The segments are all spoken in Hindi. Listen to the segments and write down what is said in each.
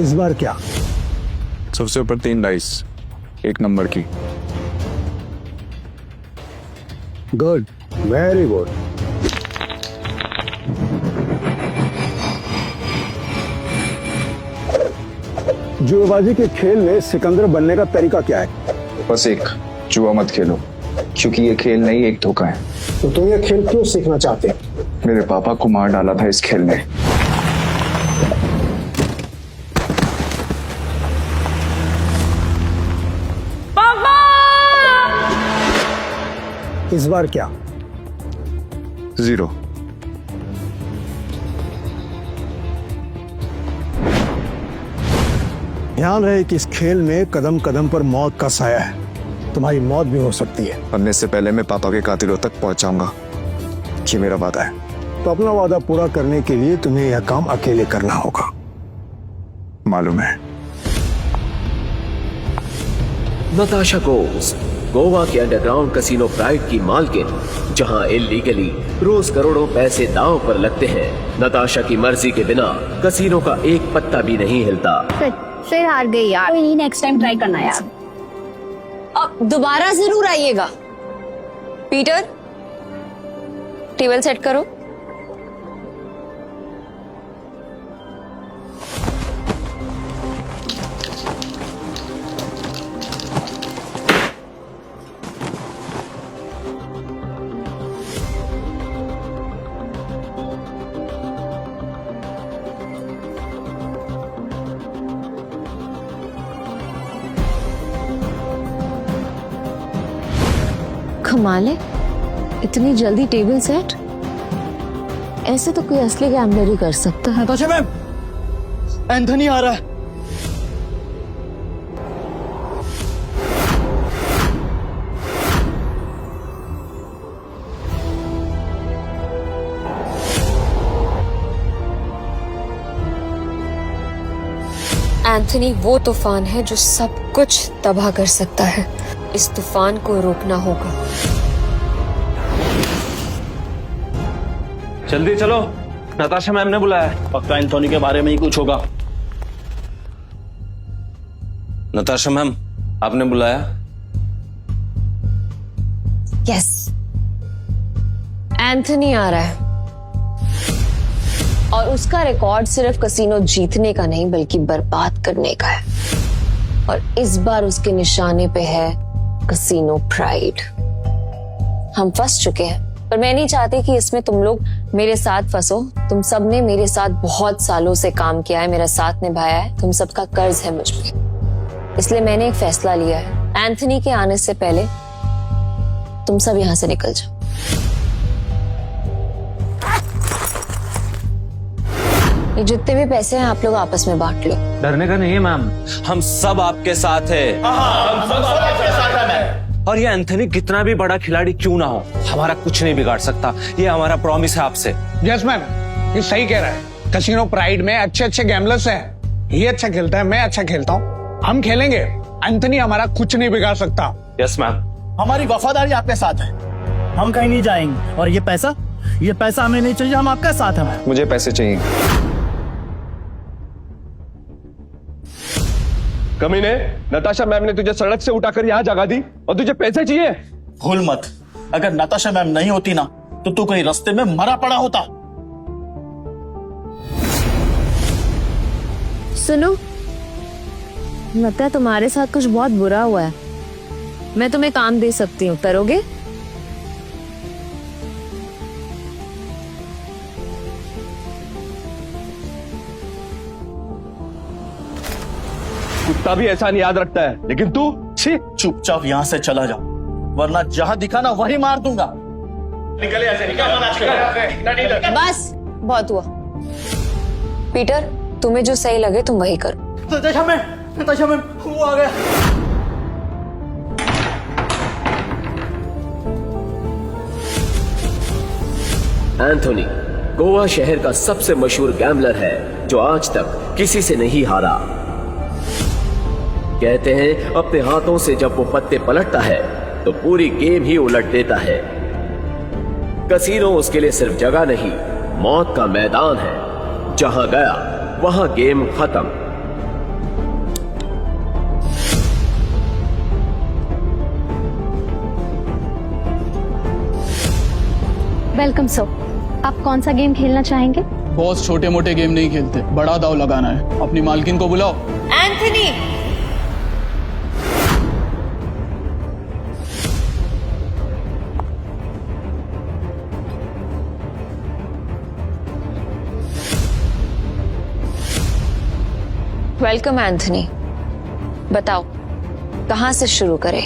इस बार क्या? सबसे ऊपर 3 डाइस, 1 नंबर की। Good, very good. जुएबाजी के खेल में सिकंदर बनने का तरीका क्या है? बस एक, जुआ मत खेलो, क्योंकि ये खेल नहीं एक धोखा है। तो तुम ये खेल क्यों सीखना चाहते हो? मेरे पापा को मार डाला था इस खेल में। पापा! इस बार क्या? 0। ध्यान रहे कि इस खेल में कदम कदम पर मौत का साया है, तुम्हारी मौत भी हो सकती है। मरने से पहले मैं पापा के कातिलों तक पहुंचाऊंगा, ये मेरा वादा है। तो अपना वादा पूरा करने के लिए तुम्हें यह काम अकेले करना होगा। मालूम है। नताशा गोज, गोवा के अंडरग्राउंड कसिनो प्राइड की मालकिन, जहां इल्लीगली रोज करोड़ों पैसे दांव पर लगते हैं। नताशा की मर्जी के बिना कसिनो का एक पत्ता भी नहीं हिलता। फिर हार गई यार। कोई नहीं, नेक्स्ट टाइम ट्राई करना यार। अब दोबारा जरूर आइएगा। पीटर, टेबल सेट करो। कमाल है, इतनी जल्दी टेबल सेट। ऐसे तो कोई असली गैम्बलर ही कर सकता है। नताशा मैम, एंथनी आ रहा है। एंथनी वो तूफान है जो सब कुछ तबाह कर सकता है। इस तूफान को रोकना होगा। जल्दी चलो, नताशा मैम ने बुलाया। पक्का एंथोनी के बारे में ही कुछ होगा। नताशा मैम, आपने बुलाया? यस, एंथनी आ रहा है और उसका रिकॉर्ड सिर्फ कसिनो जीतने का नहीं बल्कि बर्बाद करने का है। और इस बार उसके निशाने पे है कसिनो प्राइड। हम फंस चुके हैं, पर मैं नहीं चाहती कि इसमें तुम लोग मेरे साथ फंसो। तुम सब ने मेरे साथ बहुत सालों से काम किया है, मेरा साथ निभाया है, तुम सबका कर्ज है मुझ पे। इसलिए मैंने एक फैसला लिया है, एंथनी के आने से पहले तुम सब यहां से निकल जाओ। ये जितने भी पैसे हैं आप लोग आपस में बांट लो। डरने का नहीं है मैम, हम सब आपके साथ हैं। और ये एंथनी कितना भी बड़ा खिलाड़ी क्यों ना हो, हमारा कुछ नहीं बिगाड़ सकता। ये हमारा प्रॉमिस है आपसे। यस मैम, ये सही कह रहा है। कसिनो प्राइड में अच्छे अच्छे गैम्बलर्स हैं। ये अच्छा खेलता है, मैं अच्छा खेलता हूँ, हम खेलेंगे। एंथनी हमारा कुछ नहीं बिगाड़ सकता। Yes ma'am. हमारी वफादारी आपके साथ है, हम कहीं नहीं जाएंगे। और ये पैसा हमें नहीं चाहिए, हम आपके साथ हैं। मुझे पैसे चाहिए। कमीने, नताशा मैम ने तुझे सड़क से उठाकर यहाँ जगा दी और तुझे पैसे चाहिए? भूल मत, अगर नताशा मैम नहीं होती ना तो तू कहीं रास्ते में मरा पड़ा होता। सुनो, लगता है तुम्हारे साथ कुछ बहुत बुरा हुआ है। मैं तुम्हें काम दे सकती हूँ, करोगे? कुत्ता भी एहसान याद रखता है, लेकिन तू छी। चुपचाप यहाँ से चला जा, वरना जहाँ दिखा ना वही मार दूंगा। निकल यहाँ से, निकल। बस बहुत हुआ। पीटर, तुम्हें जो सही लगे तुम वही करो। नताशा मैम, वो आ गया। एंथोनी गोवा शहर का सबसे मशहूर गैम्बलर है जो आज तक किसी से नहीं हारा। कहते हैं अपने हाथों से जब वो पत्ते पलटता है तो पूरी गेम ही उलट देता है। कसीनो उसके लिए सिर्फ जगह नहीं, मौत का मैदान है। जहां गया वहां गेम खत्म। Welcome sir. आप कौन सा गेम खेलना चाहेंगे? बॉस छोटे मोटे गेम नहीं खेलते, बड़ा दाव लगाना है। अपनी मालकिन को बुलाओ। Anthony, welcome Anthony. बताओ कहां से शुरू करें?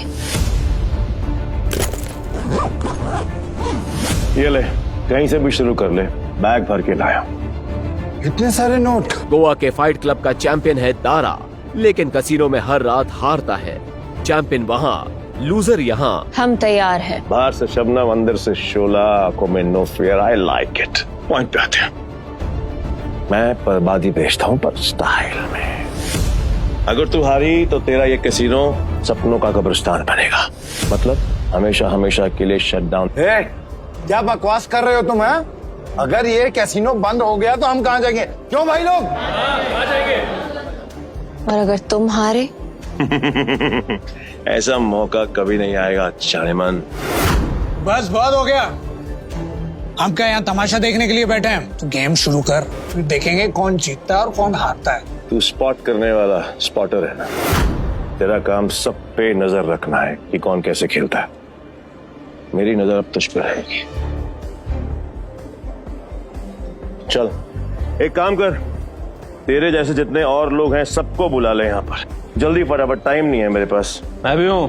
ये ले, कहीं से भी शुरू कर ले, बैग भर के लाया। इतने सारे नोट? गोवा के फाइट क्लब का चैंपियन है दारा, लेकिन कसीनो में हर रात हारता है। चैंपियन वहाँ, लूजर यहाँ। हम तैयार हैं। बाहर से शबनम, अंदर से शोला, आंखों में no fear. I like it. Point पे आते हैं। मैं बर्बादी बेचता हूँ, पर स्टाइल में। अगर तू हारी तो तेरा ये कैसीनो सपनों का कब्रिस्तान बनेगा। मतलब हमेशा हमेशा के लिए शट डाउन। क्या बकवास कर रहे हो तुम? हैं? अगर ये कैसीनो बंद हो गया तो हम कहाँ जाएंगे? क्यों भाई लोग? और अगर तुम हारे? ऐसा मौका कभी नहीं आएगा जानेमन। बस बहुत हो गया। हम क्या यहाँ तमाशा देखने के लिए बैठे हैं? तो गेम शुरू कर, फिर देखेंगे कौन जीतता है और कौन हारता है। तू स्पॉट करने वाला स्पॉटर है ना? तेरा काम सब पे नजर रखना है कि कौन कैसे खेलता है। मेरी नजर अब तुझ पे रहेगी। चल एक काम कर, तेरे जैसे जितने और लोग हैं सबको बुला ले यहाँ पर जल्दी, फटाफट, टाइम नहीं है मेरे पास। मैं भी हूँ।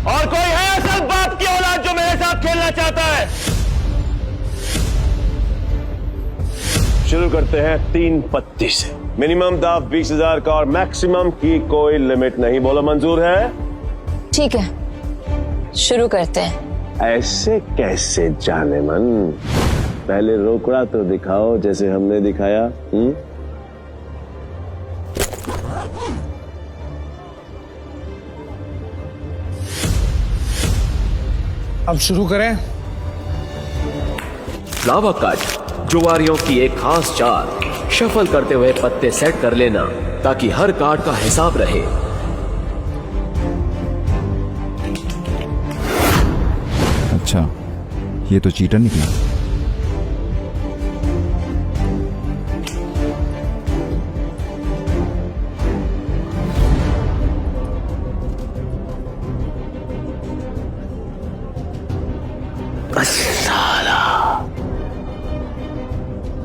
और कोई है असल बाप की औलाद जो मेरे साथ खेलना चाहता है? शुरू करते हैं 3 पत्ती से। मिनिमम दाव 20,000 का और मैक्सिमम की कोई लिमिट नहीं। बोलो मंजूर है? ठीक है, शुरू करते हैं। ऐसे कैसे जानेमन? पहले रोकड़ा तो दिखाओ जैसे हमने दिखाया। अब शुरू करें। लावा कट, जुआरियों की एक खास चाल। शफल करते हुए पत्ते सेट कर लेना ताकि हर कार्ड का हिसाब रहे। अच्छा, ये तो चीटर निकला।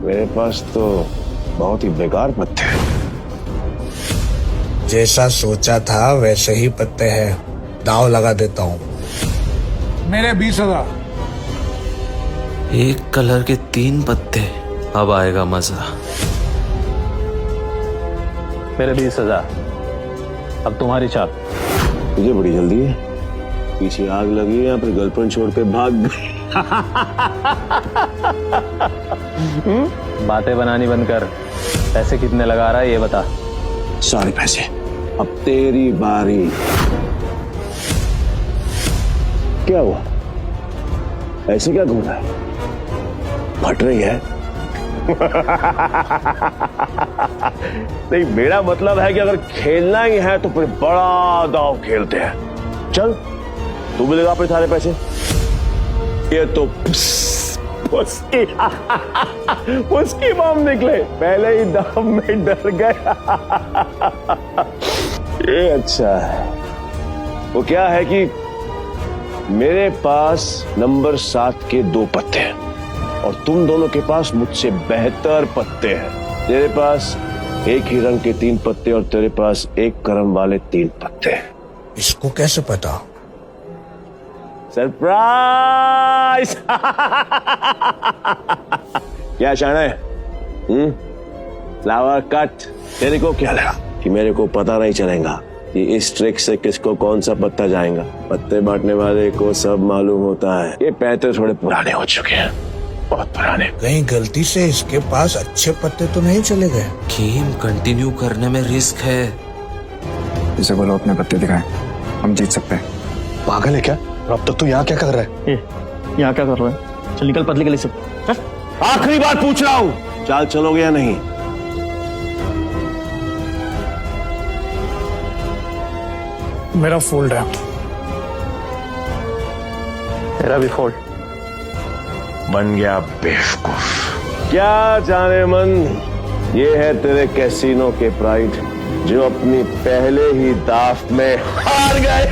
मेरे पास तो बहुत ही बेकार पत्ते हैं। जैसा सोचा था वैसे ही पत्ते हैं। दाव लगा देता हूँ। मेरे 20,000। एक कलर के 3 पत्ते, अब आएगा मजा। मेरे 20,000। अब तुम्हारी चाल। तुझे बड़ी जल्दी है। पीछे आग लगी या फिर गर्लफ्रेंड छोड़ के भाग गई? बातें बनानी बंद कर। पैसे कितने लगा रहा है ये बता। सारे पैसे। अब तेरी बारी। क्या हुआ? ऐसे क्या घूम रहा है? फट रही है? नहीं, मेरा मतलब है कि अगर खेलना ही है तो फिर बड़ा दांव खेलते हैं। चल तू भी लगा अपने सारे पैसे। ये तो उसकी बम निकले, पहले ही दाम में डर गया। ये अच्छा है। वो क्या है कि मेरे पास नंबर 7 के 2 पत्ते हैं और तुम दोनों के पास मुझसे बेहतर पत्ते हैं। तेरे पास एक ही रंग के 3 पत्ते और तेरे पास एक क्रम वाले 3 पत्ते। इसको कैसे पता? सरप्राइज! क्या शाना है? Flower cut. तेरे को क्या लगा कि मेरे को पता नहीं चलेगा कि इस ट्रिक से किसको कौन सा पत्ता जाएगा? पत्ते बांटने वाले को सब मालूम होता है। ये पैसे थोड़े पुराने हो चुके हैं, बहुत पुराने। कहीं गलती से इसके पास अच्छे पत्ते तो नहीं चले गए? गेम कंटिन्यू करने में रिस्क है। इसे बोलो अपने पत्ते दिखाएं, हम जीत सकते हैं। पागल है क्या? अब तक तू यहाँ क्या कर रहा है? यहाँ क्या कर रहा है? चल निकल पतली गली से। आखिरी बार पूछ रहा हूँ, चाल चलोगे या नहीं? मेरा फोल्ड है। तेरा भी फोल्ड। बन गया बेवकूफ। क्या जाने मन, ये है तेरे कैसीनो के प्राइड जो अपनी पहले ही दाव में हार गए।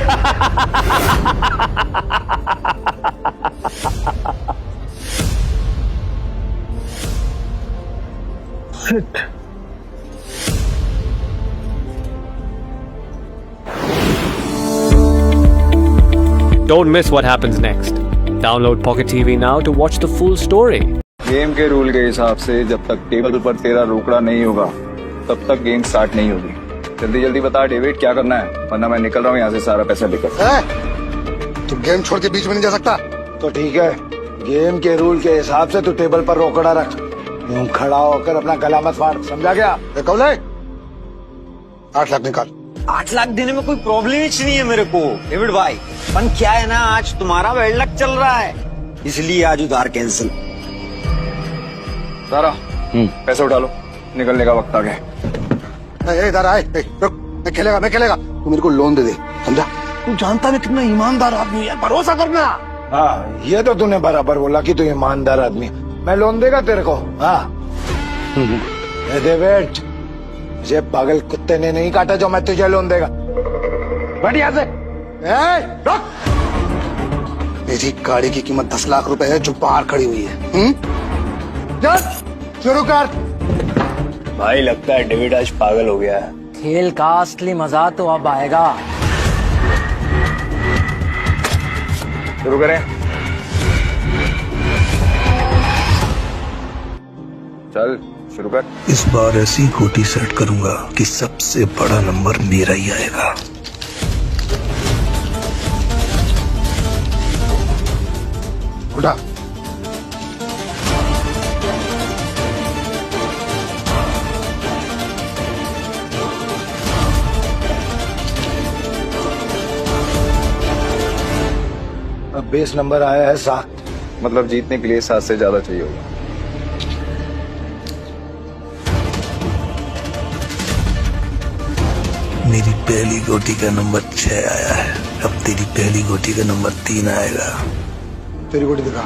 Don't miss what happens next. Download Pocket TV now to watch the full story. Game के रूल के हिसाब से जब तक टेबल पर तेरा रोकड़ा नहीं होगा तब तक गेम स्टार्ट नहीं होगी। जल्दी जल्दी बता डेविड क्या करना है, वरना मैं निकल रहा हूँ यहाँ से सारा पैसा लेकर। तू गेम छोड़ के बीच में नहीं जा सकता। तो ठीक है, गेम के रूल के हिसाब से तू टेबल पर रोकड़ा रख, यूं खड़ा होकर अपना गला मत फाड़, समझा क्या? कौले 8 लाख निकाल। 8 लाख देने में कोई प्रॉब्लम ही नहीं है मेरे को डेविड भाई, पर क्या है ना, आज तुम्हारा बैड लक चल रहा है इसलिए आज उधार कैंसिल। सारा पैसे उठा लो, निकलने का वक्त आ गया। इधर आए, रुक, मैं खेलेगा। तू मेरे को लोन दे दे, समझा? तू जानता मैं कितना ईमानदार आदमी है, भरोसा करना। हाँ, ये तो तूने बराबर बोला कि तू ईमानदार आदमी है। मैं लोन देगा तेरे को? हाँ डेविड, मुझे पागल कुत्ते ने नहीं काटा जो मैं तुझे लोन देगा। बढ़िया से रुक। मेरी गाड़ी की कीमत 10 लाख रुपए है जो बाहर खड़ी हुई है। शुरू कर। भाई लगता है डेविड आज पागल हो गया है। खेल का असली मजा तो अब आएगा। शुरू करें? चल शुरू कर। इस बार ऐसी गोटी सेट करूंगा कि सबसे बड़ा नंबर मेरा ही आएगा। उठा। अब बेस नंबर आया है 7, मतलब जीतने के लिए 7 से ज्यादा चाहिए होगा। मेरी पहली गोटी का नंबर 6 आया है, अब तेरी पहली गोटी का नंबर 3 आएगा। तेरी गोटी दिखा।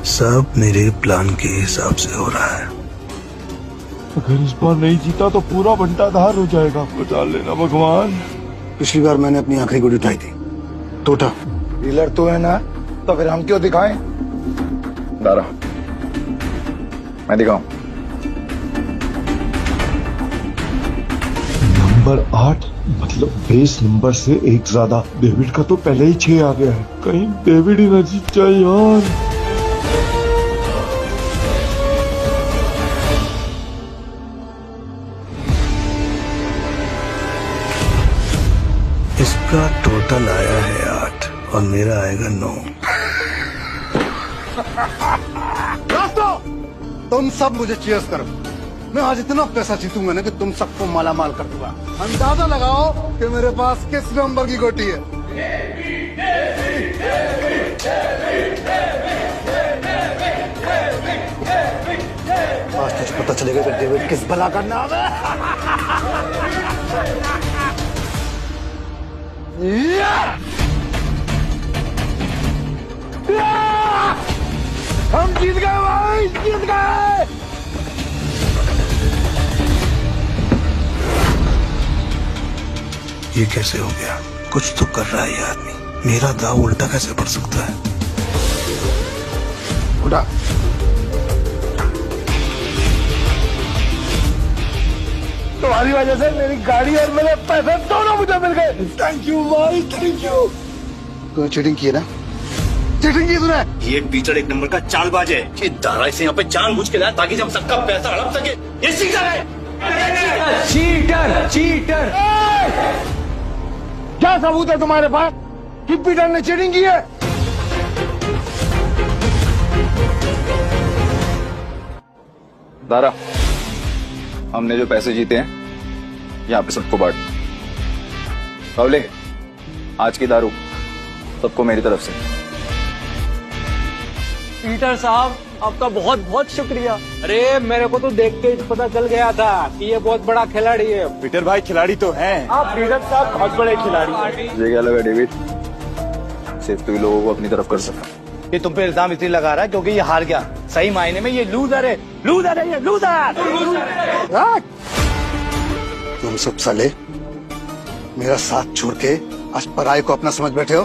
सब मेरे प्लान के हिसाब से हो रहा है। अगर इस बार नहीं जीता तो पूरा बंटाधार हो जाएगा, बचा लेना भगवान। पिछली बार मैंने अपनी आखिरी गोटी उठाई थी। तो उठा। डीलर तो है ना, तो फिर हम क्यों दिखाएं? दारा, मैं दिखाऊं? नंबर 8 मतलब बेस नंबर से 1 ज्यादा। डेविड का तो पहले ही 6 आ गया है, कहीं डेविड ही न जीत जाए यार। इसका टोटल आया है 8 और मेरा आएगा 9। दोस्तों, तुम सब मुझे चीयर्स करो। मैं आज इतना पैसा जीतूंगा ना कि तुम सबको मालामाल कर दूंगा। अंदाजा लगाओ कि मेरे पास किस नंबर की गोटी है। आज तुझे पता चलेगा कि डेविड किस भला का नाम है। हम जीत गए भाई, जीत गए। ये कैसे हो गया? कुछ तो कर रहा है ये आदमी। मेरा दाव उल्टा कैसे पड़ सकता है? उठा। तुम्हारी वजह से मेरी गाड़ी और मेरे पैसे दोनों मुझे मिल गए। थैंक यू भाई, थैंक यू। तूने चीटिंग की है ना? चीटिंग की तूने? ये पीटर 1 नंबर का चालबाज है। ये दारा से यहाँ पे जानबूझ के लाया ताकि हम सबका पैसा हड़प सके। ये चीटर है। चीटर। क्या सबूत है तुम्हारे पास कि पीटर ने चीटिंग की है? दारा, हमने जो पैसे जीते हैं यहाँ पे सबको बांट। रावले, आज की दारू सबको मेरी तरफ से। पीटर साहब, आपका बहुत बहुत शुक्रिया। अरे मेरे को तो देख के पता चल गया था कि ये बहुत बड़ा खिलाड़ी है। पीटर भाई खिलाड़ी तो हैं। आप पीटर साहब बहुत बड़े खिलाड़ी हैं। ये क्या लगा डेविड? सिर्फ तू ही लोगों को अपनी तरफ कर सकता। ये तुम पे इल्जाम इसलिए लगा रहा है क्योंकि ये हार गया। सही मायने में ये लूजर है, लूजर है ये, लूजर। तुम सब साले मेरा साथ छोड़ के आज पराये को अपना समझ बैठे हो।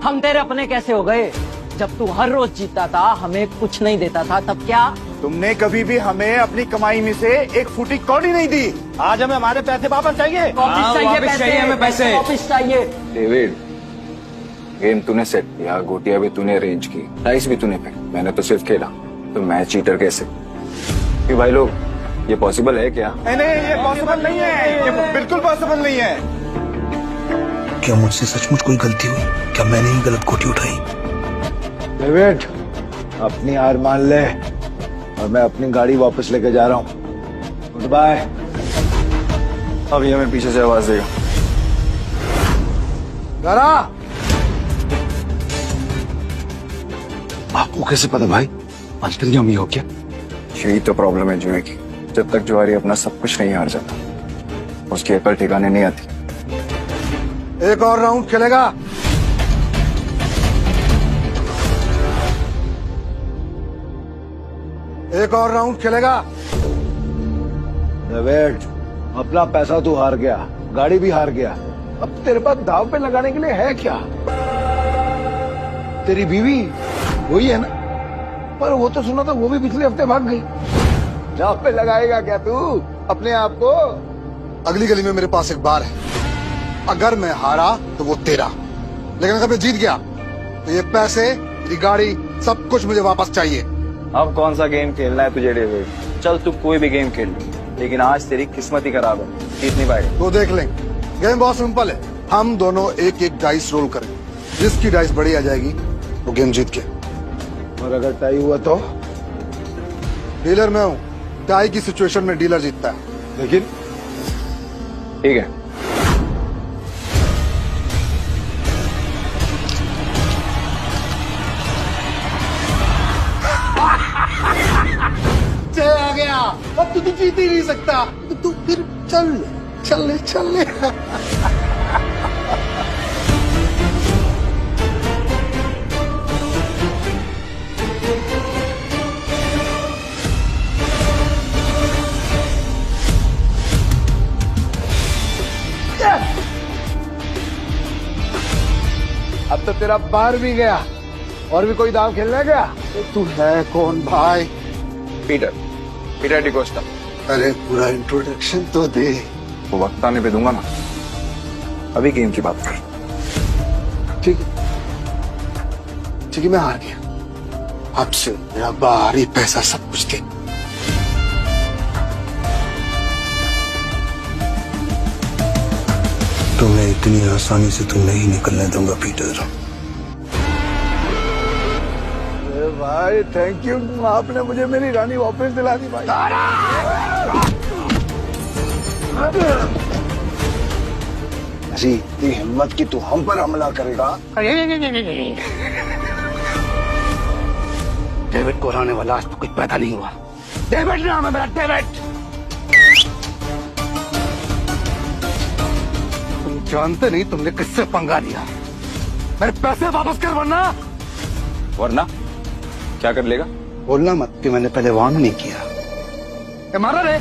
हम तेरे अपने कैसे हो गए? जब तू हर रोज जीता था, हमें कुछ नहीं देता था, तब क्या? तुमने कभी भी हमें अपनी कमाई में से एक फूटी कौड़ी नहीं दी। आज हमें हमारे पैसे वापस चाहिए। वापस चाहिए पैसे, हमें पैसे। वापस चाहिए। डेविड, गेम तूने सेट किया, गोटियां भी तूने अरेंज की, डाइस भी तूने फेंकी, मैंने तो सिर्फ खेला। तो मैं चीटर कैसे? कि भाई लोग, ये पॉसिबल है क्या? नहीं, ये पॉसिबल नहीं है, ये बिल्कुल पॉसिबल नहीं है। क्या मुझसे सचमुच कोई गलती हुई? क्या मैंने ही गलत गोटी उठाई? डेविड, अपनी हार मान ले और मैं अपनी गाड़ी वापस लेके जा रहा हूँ। Good bye. अब ये हमें पीछे से आवाज देगा। गारा, आपको कैसे पता भाई? अंतन जमी हो क्या? यही तो प्रॉब्लम है जुए की। जब तक जुआरी अपना सब कुछ नहीं हार जाता, उसकी अकल ठिकाने नहीं आती। एक और राउंड खेलेगा? एक और राउंड खेलेगा? डेविड, अपना पैसा तू हार गया, गाड़ी भी हार गया। अब तेरे पास दाव पे लगाने के लिए है क्या? तेरी बीवी वही है ना? पर वो तो सुना था वो भी पिछले हफ्ते भाग गई। दाव पे लगाएगा क्या तू अपने आप को? अगली गली में मेरे पास एक बार है। अगर मैं हारा तो वो तेरा, लेकिन अगर मैं जीत गया तो ये पैसे, तेरी गाड़ी, सब कुछ मुझे वापस चाहिए। अब कौन सा गेम खेलना है तुझे डेविड? चल तू कोई भी गेम खेल, लेकिन आज तेरी किस्मत ही खराब है, जीत नहीं पाएगा। तो देख लेंगे। गेम बहुत सिंपल है, हम दोनों एक एक डाइस रोल करेंगे। जिसकी डाइस बड़ी आ जाएगी वो गेम जीत गया, और अगर टाई हुआ तो डीलर मैं हूँ। टाई की सिचुएशन में डीलर जीतता है, लेकिन ठीक है। आ गया। अब तू जीत ही नहीं सकता, तो तू फिर चल ले, चल ले। अब तो तेरा बाहर भी गया। और भी कोई दाव खेलने गया? तू है कौन भाई? पीटर डिकोस्टा। अरे पूरा इंट्रोडक्शन तो दे। वो वक्त आने पे दूंगा ना, अभी गेम की बात कर। ठीक है, मैं हार गया। अब से मेरा बाहरी पैसा सब कुछ दे। तुम्हें इतनी आसानी से तो नहीं निकलने दूंगा पीटर। भाई थैंक यू, आपने मुझे मेरी रानी वापस दिला दी भाई। ऐसी इतनी हिम्मत की तू हम पर हमला करेगा? डेविड को हराने वाला आज तो कुछ पैदा नहीं हुआ। डेविड नाम है मेरा, डेविड। तुम जानते नहीं तुमने किससे पंगा लिया। मेरे पैसे वापस कर, वरना क्या कर लेगा? बोलना मत कि मैंने पहले वार्न नहीं किया। मारा रे।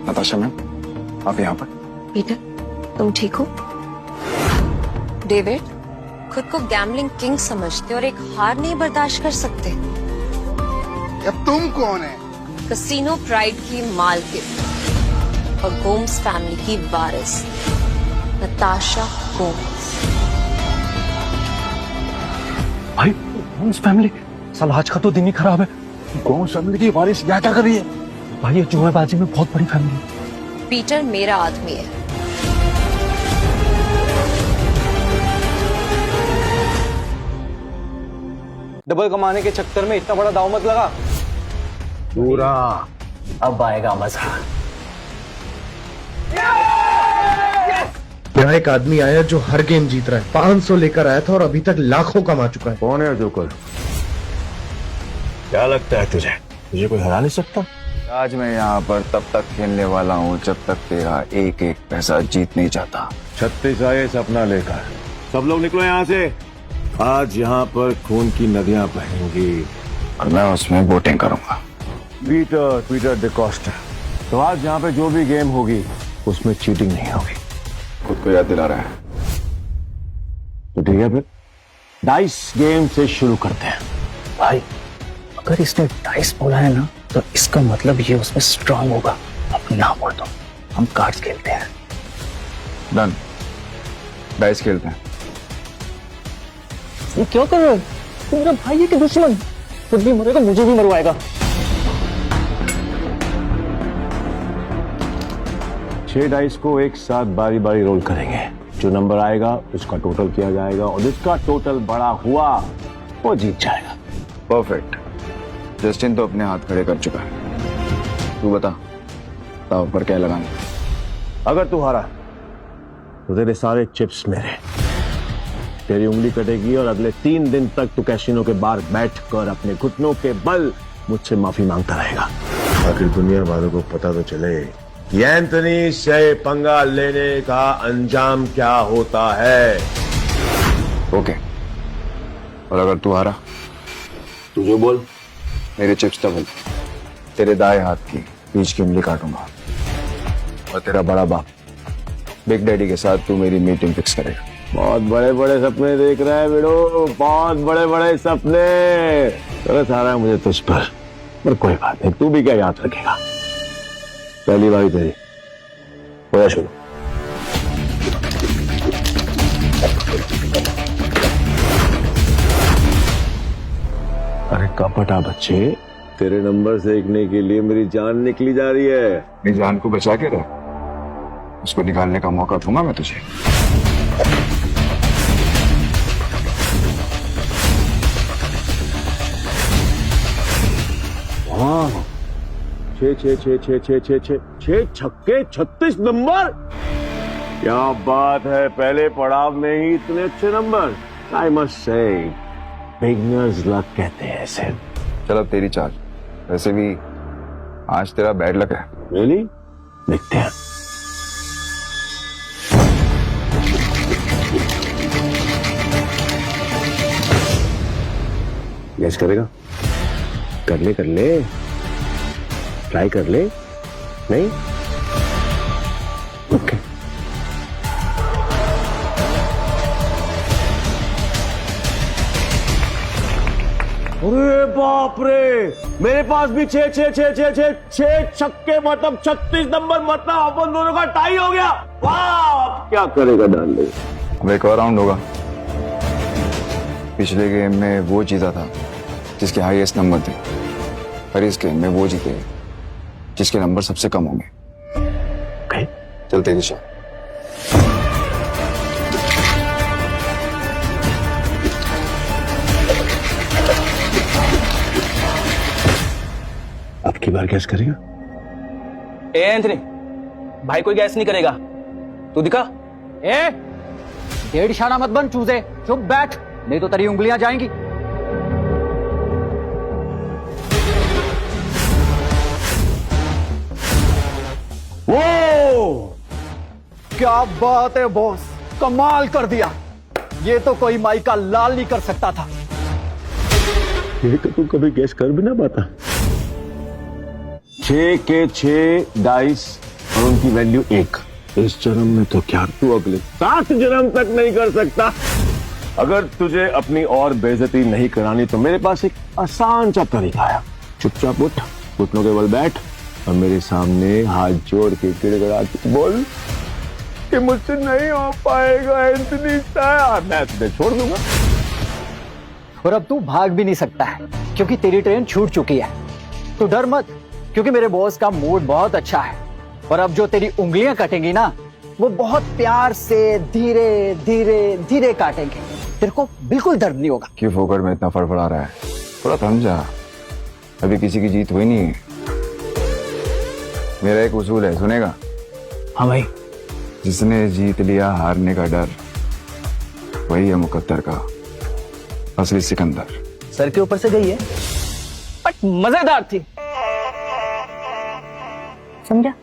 नताशा मैम, आप यहाँ पर? पीटर, तुम ठीक हो? डेविड, खुद को गैम्बलिंग किंग समझते और एक हार नहीं बर्दाश्त कर सकते। अब तुम कौन है? कसिनो प्राइड की मालकिन और गोम्स फैमिली की वारिस नताशा गोम्स। भाई गोम्स फैमिली, साल आज का तो दिन ही खराब है। गोम्स फैमिली की वारिस क्या कर रही है? भाई ये जुएबाजी में बहुत बड़ी फैमिली है। पीटर मेरा आदमी है। डबल कमाने के चक्कर में इतना बड़ा दाव मत लगा। पूरा अब आएगा मजा। यहाँ एक आदमी आया जो हर गेम जीत रहा है, 500 लेकर आया था और अभी तक लाखों कमा चुका है। कौन है जोकर? क्या लगता है तुझे कोई हरा नहीं सकता? आज मैं यहाँ पर तब तक खेलने वाला हूँ जब तक तेरा एक एक पैसा जीत नहीं जाता। 36 आए सपना लेकर। सब लोग निकलो यहाँ से। आज यहाँ पर खून की नदियां बहेंगी और मैं उसमें वोटिंग करूंगा। पीटर डिकॉस्टा। तो आज यहाँ पे जो भी गेम होगी उसमें चीटिंग नहीं होगी। खुद को याद दिला रहा है तो ठीक है, फिर डाइस गेम से शुरू करते हैं। भाई अगर इसने डाइस बोला है ना तो इसका मतलब ये उसमें स्ट्रांग होगा। अब ना बोल दो, हम कार्ड्स खेलते हैं। डन, डाइस खेलते हैं। ये क्यों कर रहे हो? तुम मेरा भाई है कि दुश्मन? खुद भी मरेगा, मुझे भी मरवाएगा। 6 डाइस को एक साथ बारी बारी रोल करेंगे। जो नंबर आएगा उसका टोटल किया जाएगा और जिसका टोटल बड़ा हुआ वो जीत जाएगा। परफेक्ट। जस्टिन तो अपने हाथ खड़े कर चुका है। तू बता दाव पर क्या लगाना? अगर तू हारा तो तेरे सारे चिप्स मेरे। तेरी उंगली कटेगी और अगले 3 दिन तक तू कैसीनो के बाहर बैठकर अपने घुटनों के बल मुझसे माफी मांगता रहेगा। आखिर दुनिया वालों को पता तो चले कि एंथनी से पंगा लेने का अंजाम क्या होता है। ओके। और अगर तू हारा? तू जो बोल। मेरे चिप्स डबल। तेरे दाएं हाथ की बीच की उंगली काटूंगा और तेरा बड़ा बाप बिग डैडी के साथ तू मेरी मीटिंग फिक्स करेगा। बहुत बड़े बड़े सपने देख रहा है बेड़ो, बहुत बड़े बड़े सपने। तरस आ रहा है मुझे तुझ पर कोई बात नहीं, तू भी क्या याद रखेगा। पहली बारी तेरी, होया शुरू। अरे कपटा बच्चे, तेरे नंबर देखने के लिए मेरी जान निकली जा रही है। मेरी जान को बचा के रख, उसको निकालने का मौका दूंगा मैं तुझे। हाँ, 6 छक्के 36 नंबर। क्या बात है, पहले पड़ाव में ही इतने अच्छे number. I must say beginners luck कहते हैं इसे। चल अब तेरी चाल। वैसे भी आज तेरा बैड लक है। रियली? देखते हैं। गैस करेगा? कर ले ट्राई कर ले। नहीं? ओके। अरे बाप रे, मेरे पास भी 6 छक्के मतलब 36 नंबर, मतलब अपन दोनों का टाई हो गया। वाह, क्या करेगा डार्लिंग? अब एक और राउंड होगा। पिछले गेम में वो जीता था जिसके हाईएस्ट नंबर थे, और इस गेम में वो जीते जिसके नंबर सबसे कम होंगे। okay. चल तेरी शॉट। अब की बार गैस करेगा? ए एंथनी, भाई कोई गैस नहीं करेगा, तू दिखा। ए डेढ़ इशारा मत बन चूजे, चुप बैठ, नहीं तो तेरी उंगलियां जाएंगी। वो क्या बात है बॉस, कमाल कर दिया। ये तो कोई माई का लाल नहीं कर सकता था। ये तो तू कभी गैस कर भी ना पाता। 6 के 6 डाइस और उनकी वैल्यू 1। इस जन्म में तो क्या तू अगले 7 जन्म तक नहीं कर सकता। अगर तुझे अपनी और बेइज्जती नहीं करानी तो मेरे पास एक आसान सा तरीका है। चुपचाप उठ, घुटनों के बल बैठ और मेरे सामने हाथ जोड़ के गिड़गिड़ा के बोल कि मुझसे नहीं हो पाएगा एंथनी सर, मैं तुझे छोड़ दूंगा। और अब तू भाग भी नहीं सकता है क्योंकि तेरी ट्रेन छूट चुकी है। तो डर मत, क्योंकि मेरे बॉस का मूड बहुत अच्छा है। और अब जो तेरी उंगलियां कटेंगी ना, वो बहुत प्यार से धीरे धीरे धीरे काटेंगे। तेरे को बिल्कुल दर्द नहीं होगा। क्यों फोकट में इतना फड़फड़ा रहा है? थोड़ा थम जा, अभी किसी की जीत हुई नहीं है। मेरा एक उसूल है, सुनेगा? हाँ भाई। जिसने जीत लिया हारने का डर, वही है मुकद्दर का असली सिकंदर। सर के ऊपर से गई है बट मजेदार थी, समझा?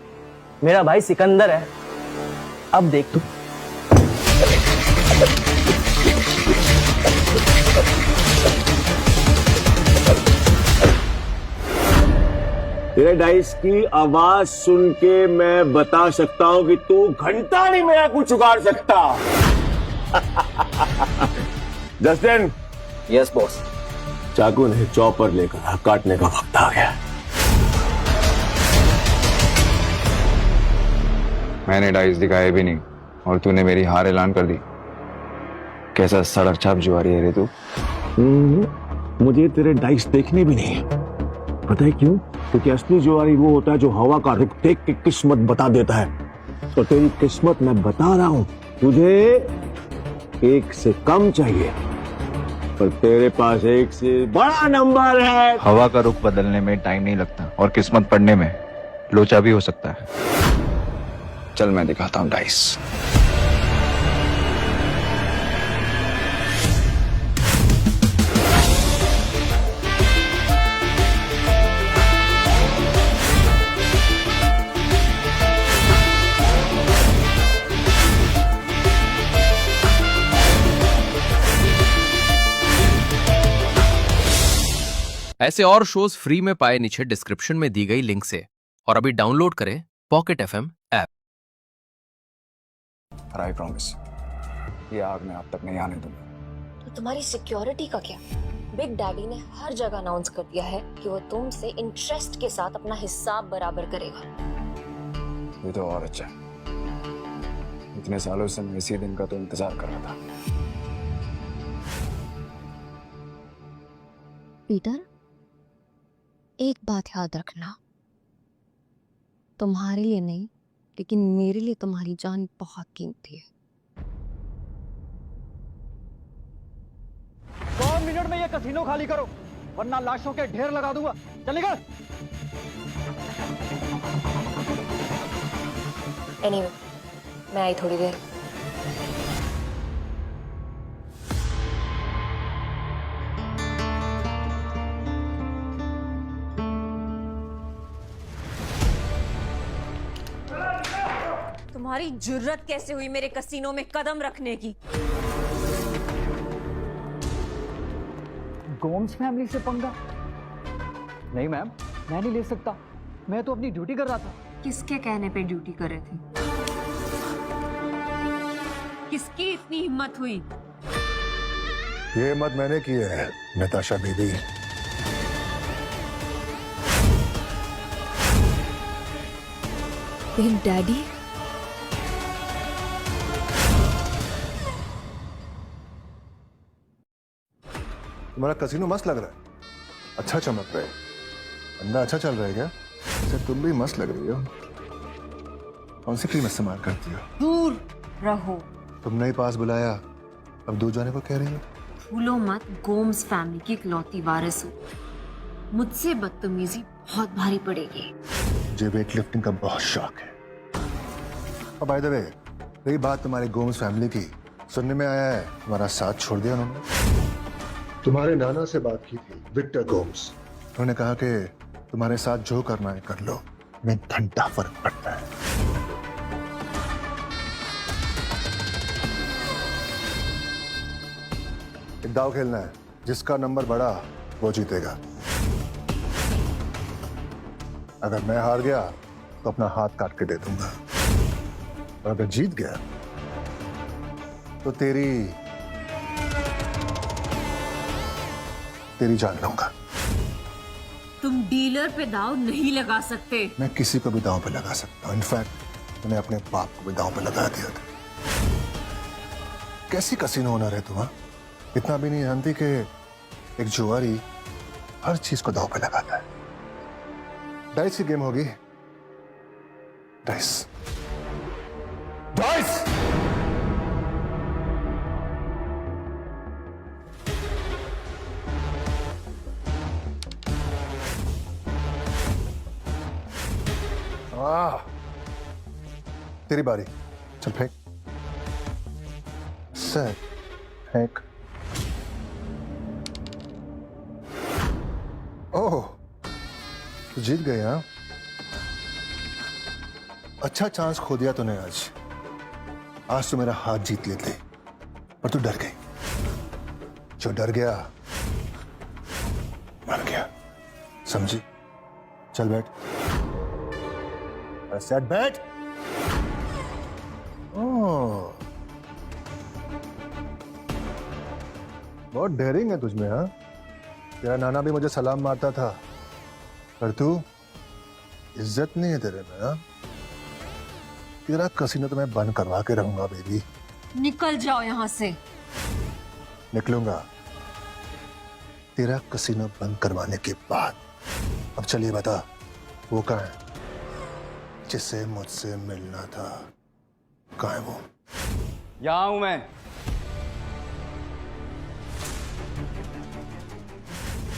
मेरा भाई सिकंदर है, अब देख तू। तेरे डाइस की आवाज सुन के मैं बता सकता हूं कि तू घंटा नहीं मेरा कुछ उगाड़ सकता। जस्टिन। Yes boss. चाकू नहीं, चॉपर लेकर काटने का वक्त आ गया। मैंने डाइस दिखाए भी नहीं और तूने मेरी हार ऐलान कर दी। कैसा सड़क छाप जुआरी है रे तू। मुझे तेरे डाइस देखने भी नहीं है। पता है क्यों? क्योंकि असली जुआरी वो होता है जो हवा का रुख देख के किस्मत बता देता है। तो तेरी किस्मत मैं बता रहा हूं, तुझे 1 से कम चाहिए, पर तेरे पास 1 से बड़ा नंबर है। हवा का रुख बदलने में टाइम नहीं लगता और किस्मत पढ़ने में लोचा भी हो सकता है। चल मैं दिखाता हूं डाइस। ऐसे और शोज फ्री में पाए नीचे डिस्क्रिप्शन में दी गई लिंक से, और अभी डाउनलोड करें pocket FM app. I promise, ये आग मैं आप तक नहीं आने दूंगा। तो तुम्हारी सिक्योरिटी का क्या? बिग डैडी ने हर जगह अनाउंस कर दिया है कि वो तुमसे इंटरेस्ट के साथ अपना हिसाब बराबर करेगा। ये तो और अच्छा है। इतने सालों से मैं इसी दिन का तो इंतजार कर रहा था। पीटर, एक बात याद रखना, तुम्हारे लिए नहीं लेकिन मेरे लिए तुम्हारी जान बहुत कीमती है। 2 मिनट में ये कसीनो खाली करो वरना लाशों के ढेर लगा दूंगा। चल निकल। एनीवे, मैं आई थोड़ी देर। तुम्हारी जुर्रत कैसे हुई मेरे कसीनो में कदम रखने की? गोम्स फैमिली से पंगा? नहीं मैम, मैं नहीं ले सकता। मैं तो अपनी ड्यूटी कर रहा था। किसके कहने पे ड्यूटी कर रहे थे? किसकी इतनी हिम्मत हुई? ये हिम्मत मैंने की है नताशा बेबी। Big daddy? तुम्हारा कसीनो मस्त लग रहा है, अच्छा चमक रहा है, अंडा अच्छा चल रहा है क्या? अच्छा तुम भी मस्त लग रही हो। कौन सी क्रीम इस्तेमाल करती हो? दूर रहो। तुमने ही पास बुलाया, अब दूर जाने को कह रही हो? भूलो मत, गोम्स फैमिली की इकलौती वारिस हो। मुझसे बदतमीजी बहुत भारी पड़ेगी। मुझे वेट लिफ्टिंग का बहुत शौक है। और बाय द वे, रही बात तुम्हारे गोम्स फैमिली की, सुनने में आया है तुम्हारा साथ छोड़ दिया उन्होंने। तुम्हारे नाना से बात की थी, विक्टर गोम्स। उन्होंने कहा कि तुम्हारे साथ जो करना है कर लो, में घंटा फर्क पड़ता है। एक दाव खेलना है, जिसका नंबर बढ़ा वो जीतेगा। अगर मैं हार गया तो अपना हाथ काट के दे दूंगा, और अगर जीत गया तो तेरी जान लूंगा। तुम डीलर पे दांव नहीं लगा सकते। मैं किसी को भी दांव पे लगा सकता हूँ। इनफैक्ट मैंने अपने बाप को भी दांव पे लगा दिया था। कैसी कसीनो ओनर है तुम? इतना भी नहीं जानती कि एक जुआरी हर चीज को दांव पे लगाता है। डाइस की गेम होगी। Dice dice. वाह, तेरी बारी, चल फेंक। सर फेंक। ओह, तो जीत गए हाँ? अच्छा चांस खो दिया तूने आज। आज तो मेरा हाथ जीत लेते, पर तू डर गई। जो डर गया मर गया, समझी? चल बैठ। सेट बैठ। ओह, बहुत डेयरिंग है तुझमें हाँ? तेरा नाना भी मुझे सलाम मारता था, पर तू, इज्जत नहीं है तेरे में हाँ? तेरा कसीनो तो मैं बंद करवा के रहूंगा बेबी। निकल जाओ यहाँ से। निकलूंगा तेरा कसीनो बंद करवाने के बाद। अब चलिए बता, वो कहाँ है जिससे मुझसे मिलना था? कहाँ है वो? यहां हूं मैं।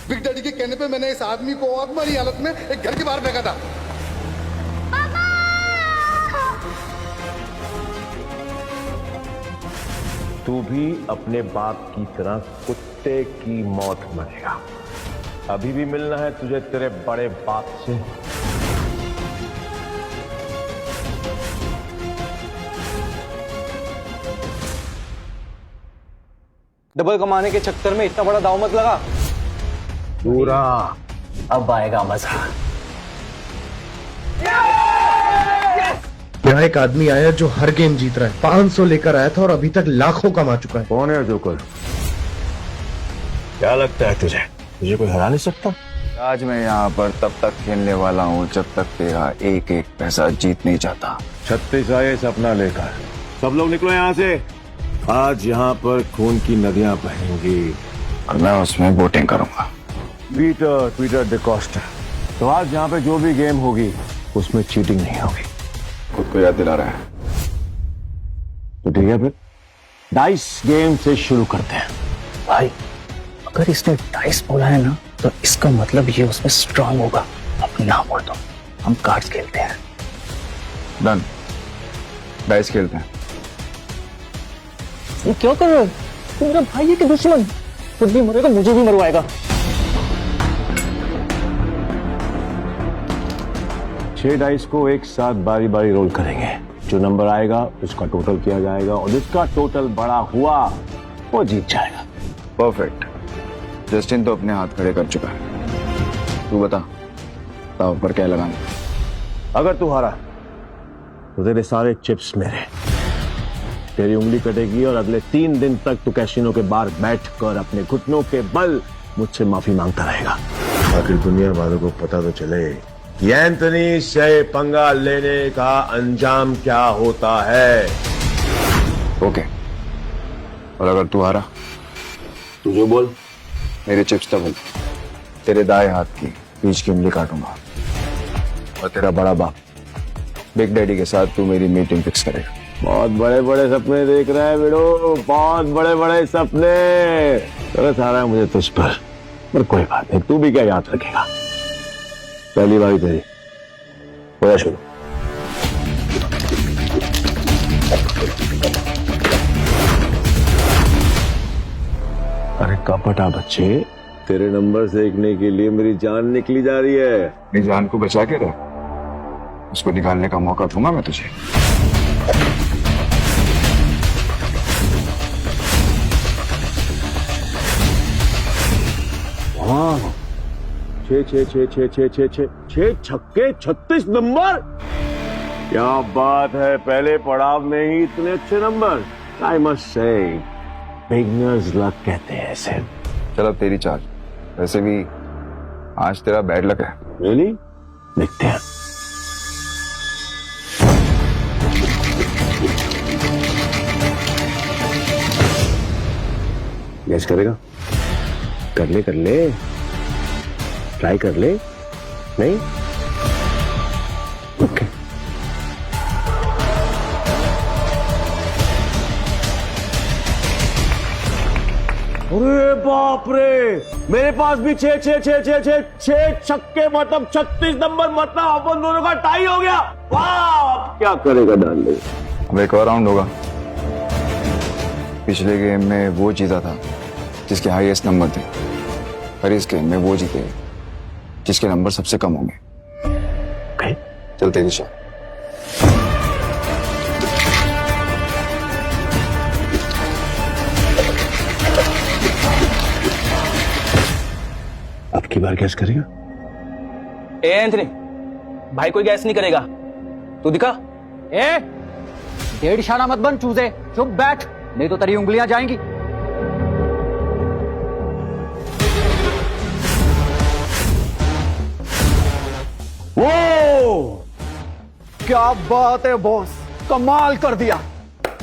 बिग डैडी के कहने पे मैंने इस आदमी को आग मारी हालत में एक घर के बाहर फेंका था। तू भी अपने बाप की तरह कुत्ते की मौत मरेगा। अभी भी मिलना है तुझे तेरे बड़े बाप से। डबल कमाने के चक्कर में इतना बड़ा दाव मत लगा। पूरा अब आएगा मजा। यहाँ एक आदमी आया जो हर गेम जीत रहा है, 500 लेकर आया था और अभी तक लाखों कमा चुका है। कौन है जोकर? क्या लगता है तुझे कोई हरा नहीं सकता? आज मैं यहाँ पर तब तक खेलने वाला हूँ जब तक तेरा एक एक पैसा जीत नहीं जाता। 36 आए सपना लेकर। सब लोग निकलो यहाँ से। आज यहाँ पर खून की नदियां बहेंगी और मैं उसमें वोटिंग करूंगा। पीटर डिकॉस्टा। तो आज यहाँ पे जो भी गेम होगी उसमें चीटिंग नहीं होगी। खुद को याद दिला रहा है तो ठीक है, फिर डाइस गेम से शुरू करते हैं। भाई अगर इसने डाइस बोला है ना, तो इसका मतलब ये उसमें स्ट्रांग होगा। अब ना बोल दो, हम कार्ड्स खेलते हैं। डन, डाइस खेलते हैं। ये क्यों कर रहे हो? तू मेरा भाई है कि दुश्मन? खुद भी मरेगा, मुझे भी मरवाएगा। 6 डाइस को एक साथ बारी बारी रोल करेंगे। जो नंबर आएगा उसका टोटल किया जाएगा और जिसका टोटल बड़ा हुआ वो जीत जाएगा। परफेक्ट। जस्टिन तो अपने हाथ खड़े कर चुका है। तू बता, दांव पर क्या लगाना? अगर तू हारा तो तेरे सारे चिप्स मेरे। तेरी उंगली कटेगी और अगले 3 दिन तक तू कैसीनो के बाहर बैठकर अपने घुटनों के बल मुझसे माफी मांगता रहेगा। आखिर दुनिया वालों को पता तो चले कि एंथनी से पंगा लेने का अंजाम क्या होता है। ओके, और अगर तू हारा? तू जो बोल। मेरे चिप्स डबल। तेरे दाएं हाथ की बीच की उंगली काटूंगा और तेरा बड़ा बाप बिग डैडी के साथ तू मेरी मीटिंग फिक्स करेगा। बहुत बड़े बड़े सपने देख रहा है बेड़ो, बहुत बड़े बड़े सपने। तरस आ रहा है मुझे तुझ पर कोई बात नहीं, तू भी क्या याद रखेगा। पहली बारी तेरी, हो शुरू। अरे कपटा बच्चे, तेरे नंबर देखने के लिए मेरी जान निकली जा रही है। मेरी जान को बचा के रख, उसको निकालने का मौका दूंगा मैं तुझे। हाँ, 6 छक्के 36 नंबर। क्या बात है, पहले पड़ाव में ही इतने अच्छे number. I must say beginners luck कहते हैं ऐसे। चल अब तेरी चाल। वैसे भी आज तेरा बैड लक है। रियली? देखते हैं। गैस करेगा? कर ले, ट्राई कर ले। नहीं? ओके। अरे बाप रे, मेरे पास भी छह छह छह छह छह छह छक्के, मतलब 36 नंबर, मतलब अपन दोनों का टाई हो गया। वाह, क्या करेगा डार्लिंग? अब एक और राउंड होगा। पिछले गेम में वो जीता था जिसके हाईएस्ट नंबर थे, और इस गेम में वो जीते जिसके नंबर सबसे कम होंगे। चलते दिशा। अब की बार गैस करेगा? ए एंथनी, भाई कोई गैस नहीं करेगा, तू दिखा। ए, डेढ़ शाना मत बन चूजे, चुप बैठ, नहीं तो तेरी उंगलियां जाएंगी। वो क्या बात है बॉस, कमाल कर दिया।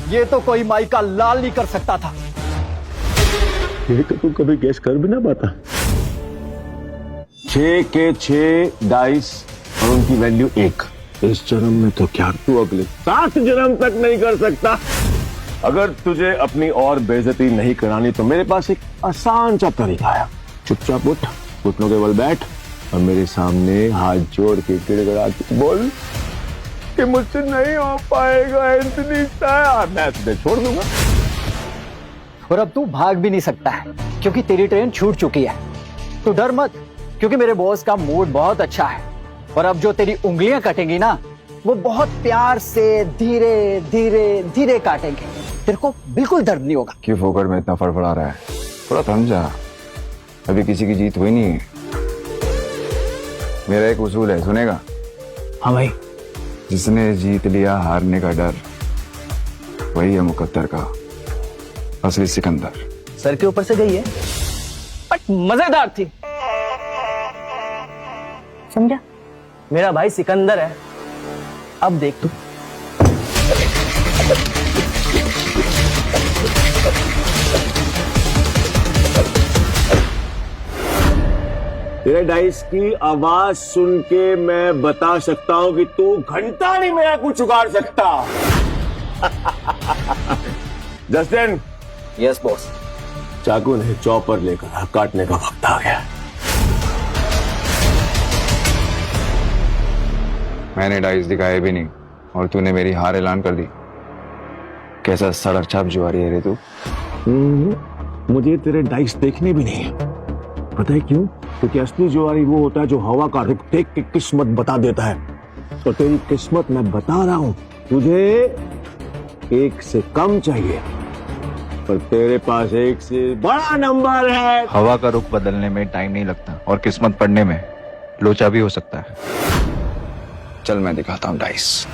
ये तो कोई माई का लाल नहीं कर सकता था। ये तो तू कभी गैस कर भी ना पाता। 6 के 6 डाइस और उनकी वैल्यू 1। इस जन्म में तो क्या, तू अगले 7 जन्म तक नहीं कर सकता। अगर तुझे अपनी और बेइज्जती नहीं करानी तो मेरे पास एक आसान सा तरीका है। चुपचाप उठ, घुटनों के बल बैठ और मेरे सामने हाथ जोड़ के गिड़गिड़ा के बोल कि मुझसे नहीं हो पाएगा एंथनी, मैं तुझे छोड़ दूंगा। और अब तू भाग भी नहीं सकता है क्योंकि तेरी ट्रेन छूट चुकी है। तो डर मत, क्योंकि मेरे बॉस का मूड बहुत अच्छा है। और अब जो तेरी उंगलियां कटेंगी ना, वो बहुत प्यार से धीरे धीरे धीरे काटेंगे। तेरे को बिल्कुल दर्द नहीं होगा। क्यों फोकट में इतना फड़फड़ा रहा है? थोड़ा थम जा, अभी किसी की जीत हुई नहीं है। मेरा एक उसूल है, सुनेगा? हाँ भाई। जिसने जीत लिया हारने का डर, वही है मुकद्दर का असली सिकंदर। सर के ऊपर से गई है, बट मजेदार थी, समझा? मेरा भाई सिकंदर है, अब देख तू। तेरे डाइस की आवाज सुन के मैं बता सकता हूं कि तू घंटा नहीं मेरा कुछ उगाड़ सकता। जस्टिन। Yes boss. चाकू ने चॉपर लेकर काटने का वक्त आ गया। मैंने डाइस दिखाए भी नहीं और तूने मेरी हार ऐलान कर दी। कैसा सड़क छाप जुआरी है रे तू। मुझे तेरे डाइस देखने भी नहीं है। पता है क्यों? क्योंकि असली जुआरी वो होता है जो हवा का रुख देख के किस्मत बता देता है। तो तेरी किस्मत मैं बता रहा हूं, तुझे 1 से कम चाहिए, पर तेरे पास 1 से बड़ा नंबर है। हवा का रुख बदलने में टाइम नहीं लगता और किस्मत पढ़ने में लोचा भी हो सकता है। चल मैं दिखाता हूं डाइस।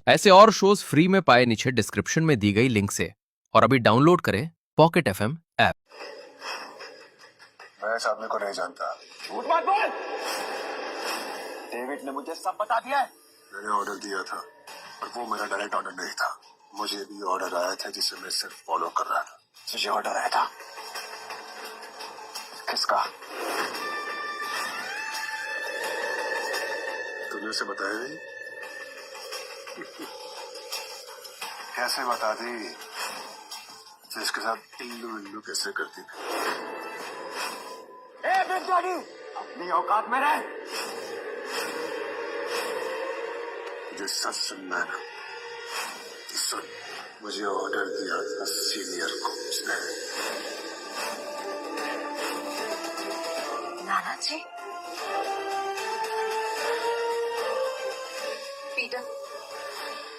ऐसे और शोज फ्री में पाए नीचे डिस्क्रिप्शन में दी गई लिंक से, और अभी डाउनलोड करें पॉकेट FM ऐप। मैं सामने को नहीं जानता। झूठ मत बोल। डेविड ने मुझे सब बता दिया है। मैंने ऑर्डर दिया था और वो मेरा डायरेक्ट ऑर्डर नहीं था। मुझे भी ऑर्डर आया था जिसे मैं सिर्फ फॉलो कर रहा था। तुझे ऑर्डर आया था? किसका? तूने उसे बताया नहीं? कैसे बता दी? जिसके साथ इल्लू इल्लू कैसे करती थी। ए बिग डैडी, अपनी औकात में रह। मुझे सच सुनना है ना? सुन, मुझे ऑर्डर दिया था सीनियर को उसने। नाना जी, पीटर,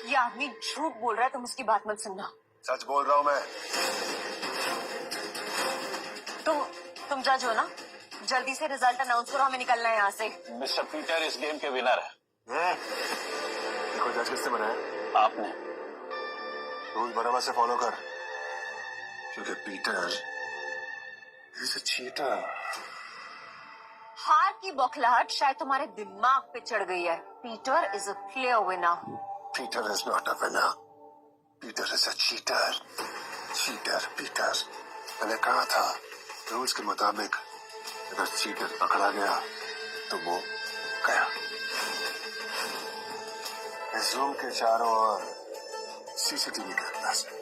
ये आदमी झूठ बोल रहा है, तुम उसकी बात मत सुनना। सच बोल रहा हूं मैं। तुम जज हो ना? जल्दी से रिजल्ट अनाउंस करो, हमें निकलना है यहाँ से। मिस्टर पीटर इस गेम के विनर है। देखो जज किसने बनाया? आपने। रूल बराबर से फॉलो कर, क्योंकि पीटर इज अ चीटर। हार की बौखलाहट शायद तुम्हारे दिमाग पे चढ़ गई है। Peter is a clear winner. Peter is not a winner. Peter is a cheater. Cheater, Peter. मैंने कहा था रूल्स के मुताबिक अगर चीटर पकड़ा गया तो वो गया। इस रूम के चारों ओर सीसीटीवी कैमरास है।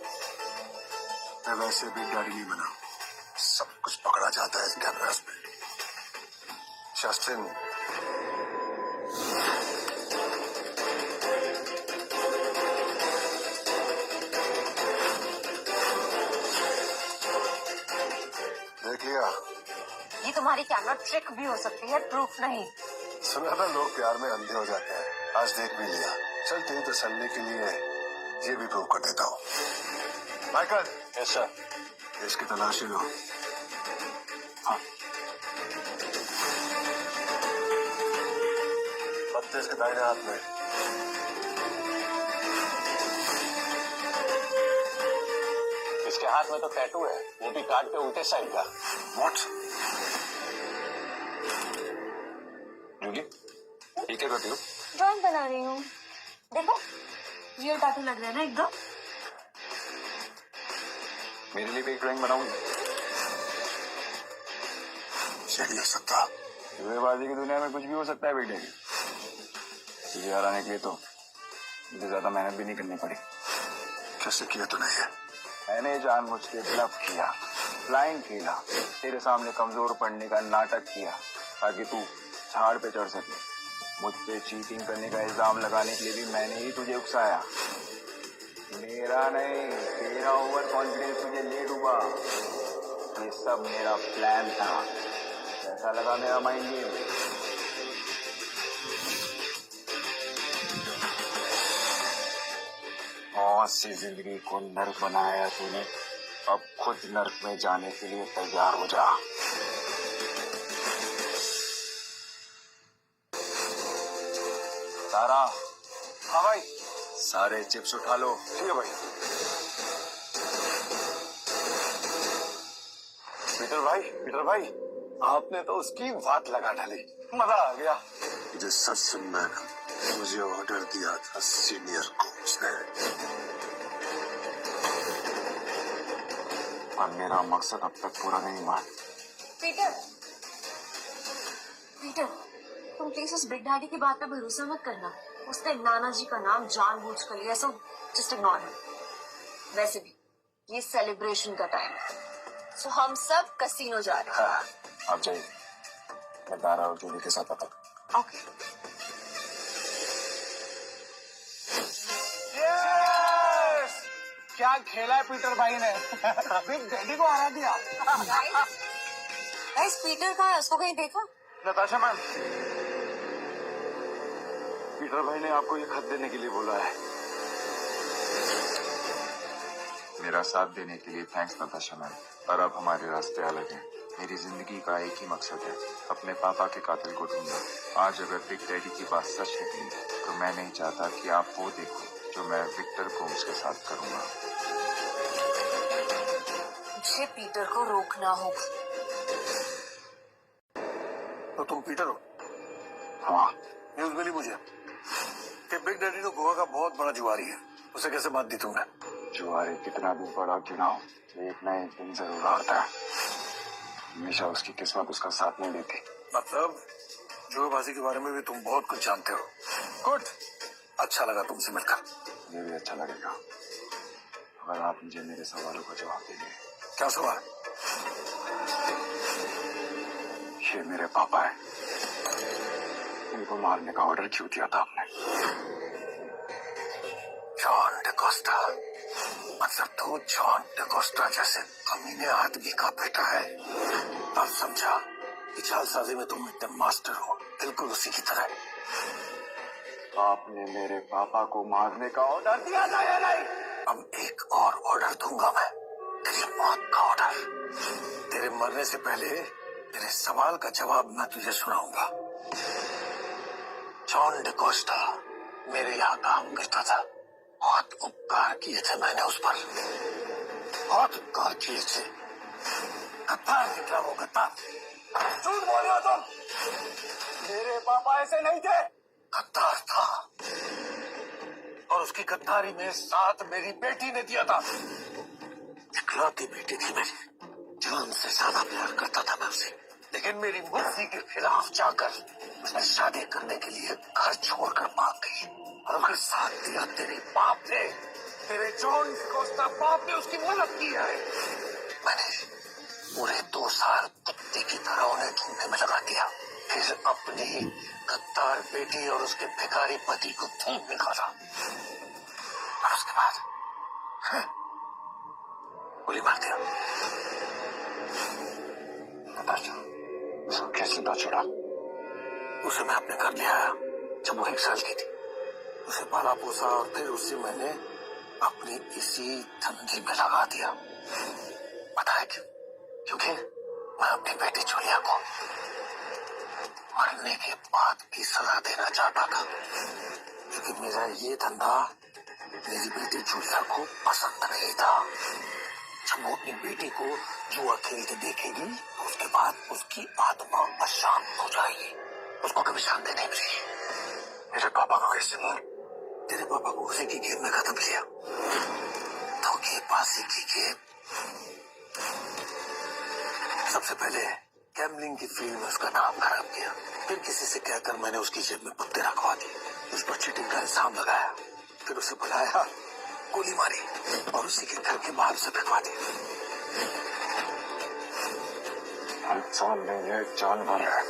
मैं वैसे भी गाड़ी नहीं बना, सब कुछ पकड़ा जाता है इस कैमरास में। जस्टिन, देख लिया? ये तुम्हारी कैमरा ट्रिक भी हो सकती है, प्रूफ नहीं। सुना था लोग प्यार में अंधे हो जाते हैं, आज देख भी लिया। चल तेरी तसल्ली के लिए ये भी प्रूव कर देता हूँ। माइकल, ऐसा इसकी तलाशी लो। हाँ। पत्ते इसके दाहिने हाथ में। इसके हाथ में तो टैटू है, वो भी कार्ड के उल्टे साइड का। What? जूली, ये क्या करती हो? ड्राइंग बना रही हूँ। देखो, रियल टैटू लग रहा है ना एकदम। मेरे लिए भी एक ड्राइंग बनाऊंगी। नहीं हो सकता। जुएबाजी की दुनिया में कुछ भी हो सकता है बेटे। तुझे हराने के लिए तो मुझे ज्यादा मेहनत भी नहीं करनी पड़ी। कैसे किया तूने ये? मैंने जानबूझ के ब्लफ किया, ब्लाइंड खेला, तेरे सामने कमजोर पड़ने का नाटक किया ताकि तू झाड़ पे चढ़ सके। मुझ पे चीटिंग करने का इल्जाम लगाने के लिए भी मैंने ही तुझे उकसाया। मेरा नहीं, तेरा ओवर कॉन्फिडेंस तुझे ले डूबा। ये सब मेरा प्लान था। कैसा लगा मेरा माइंड गेम? बहुत सी जिंदगी को नर्क बनाया तूने, अब खुद नर्क में जाने के लिए तैयार हो जा। सारा, हाँ भाई, सारे चिप्स उठा लो। ठीक है भाई। पीटर भाई, आपने तो उसकी बात लगा डाली, मजा आ गया। मुझे सच सुनना है, मुझे ऑर्डर दिया था सीनियर को उसने, और मेरा मकसद अब तक पूरा नहीं हुआ। पीटर, तुम प्लीज उस बिग डैडी की बात पे भरोसा मत करना। उसने नाना जी का नाम जानबूझ कर लिया, सो जस्ट इग्नोर हिम। वैसे भी ये सेलिब्रेशन का टाइम है, सो हम सब कसीनो जा रहे हैं। हाँ, आप जाइए, मैं दारा और जूली के साथ आता हूँ। ओके। क्या खेला है पीटर भाई ने। बिग डैडी को हरा दिया। गाइस, पीटर कहाँ है? उसको कहीं देखा? नताशा मैम, पीटर भाई ने आपको ये खत देने के लिए बोला है। मेरा साथ देने के लिए थैंक्स नताशा मैम, पर अब हमारे रास्ते अलग हैं। मेरी जिंदगी का एक ही मकसद है, अपने पापा के कातिल को ढूंढना। आज अगर बिग डैडी की बात सच निकली तो मैं नहीं चाहता कि आप वो देखो जो मैं विक्टर कोम्स के साथ करूंगा। मुझे पीटर को रोकना होगा। तो तुम पीटर हो? हाँ। न्यूज मिली मुझे कि बिग डैडी तो गोवा का बहुत बड़ा जुआरी है, उसे कैसे बात दी तुमने? जुआरी कितना भी बड़ा क्यों ना हो, एक ना एक दिन जरूर हारता है। हमेशा उसकी किस्मत उसका साथ नहीं देती। मतलब जुएबाजी के बारे में भी तुम बहुत कुछ जानते हो। गुड, अच्छा लगा तुमसे मिलकर। मुझे भी अच्छा लगेगा अगर आप मुझे मेरे सवालों का जवाब देंगे। क्या सवाल? ये मेरे पापा है, इनको मारने का ऑर्डर क्यों दिया था आपने? जॉन डिकोस्टा, मतलब तू जॉन डिकोस्टा जैसे कमीने आदमी का बेटा है। अब समझा कि चालसाजी में तुम एकदम मास्टर हो, बिल्कुल उसी की तरह। आपने मेरे पापा को मारने का ऑर्डर दिया था या नहीं? अब एक और ऑर्डर दूंगा मैं, तेरी मौत का ऑर्डर। तेरे मरने से पहले तेरे सवाल का जवाब मैं तुझे सुनाऊंगा। जॉन डिकोस्टा मेरे यहाँ काम करता था, बहुत उपकार किए थे मैंने उस पर, बहुत उपकार किए थे। गद्दार निकला वो, गद्दार। झूठ बोल रहे हो तुम, मेरे पापा ऐसे नहीं थे। गद्दार था और उसकी गद्दारी में साथ मेरी बेटी ने दिया था। इकलौती बेटी थी मेरी, जान से ज्यादा प्यार करता था मैं उसे, लेकिन मेरी मर्जी के खिलाफ जाकर उसने शादी करने के लिए घर छोड़कर भाग गई। और अगर साथ दिया तेरे बाप ने, तेरे जॉन डिकोस्टा बाप ने उसकी मदद की है। मैंने पूरे 2 साल कुत्ते की तरह उन्हें ढूंढने में लगा दिया, फिर अपनी गद्दार बेटी और उसके भिखारी पति को ढूंढ निकाला, और उसके बाद गोली मार दिया। नताशा, उसको कैसे ना छोड़ा? उसे मैं अपने घर ले आया जब वो 1 साल की थी। उसे पाला पोसा और फिर उसे मैंने अपनी इसी धंधे में लगा दिया। पता है क्यों? क्योंकि मैं अपनी बेटी जूलिया को मरने के बाद भी सजा देना चाहता था, क्योंकि मेरा ये धंधा मेरी बेटी जूलिया को पसंद नहीं था। जब वो अपनी बेटी को जुआ खेलते देखेगी तो उसके बाद उसकी आत्मा अशांत हो जाएगी, उसको कभी शांति नहीं मिलेगी। मेरे पापा को कैसे मार? तेरे पापा को उसी की गेम में खत्म किया। धोखेबाजी की गेम। सबसे पहले गैम्बलिंग की फील्ड में उसका नाम खराब किया, फिर किसी से कहकर मैंने उसकी जेब में कुत्ते रखवा दिए, उस पर चीटिंग का इल्जाम लगाया, फिर उसे बुलाया, गोली मारी और उसी के घर के बाहर से फेंकवा दी। इंसान नहीं है, जानवर है।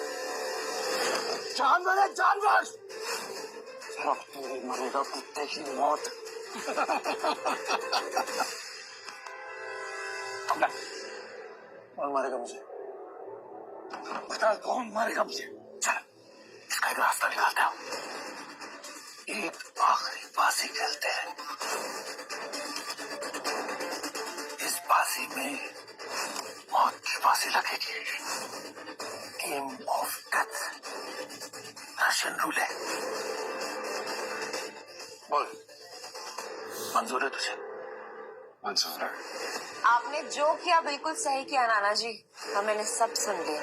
जानवर है, जानवर। अब तू मरेगा कुत्ते की मौत। कौन मारेगा मुझे? बता, कौन मारेगा मुझे? चल, इसका एक रास्ता निकालता हूं। एक आखिरी बाजी खेलते हैं। इस बाजी में मौत की बाजी लगेगी। Game of death, Russian roulette. बोल, मंजूर है तुझे? मंजूर है। आपने जो किया बिल्कुल सही किया नाना जी, मैंने सब सुन लिया।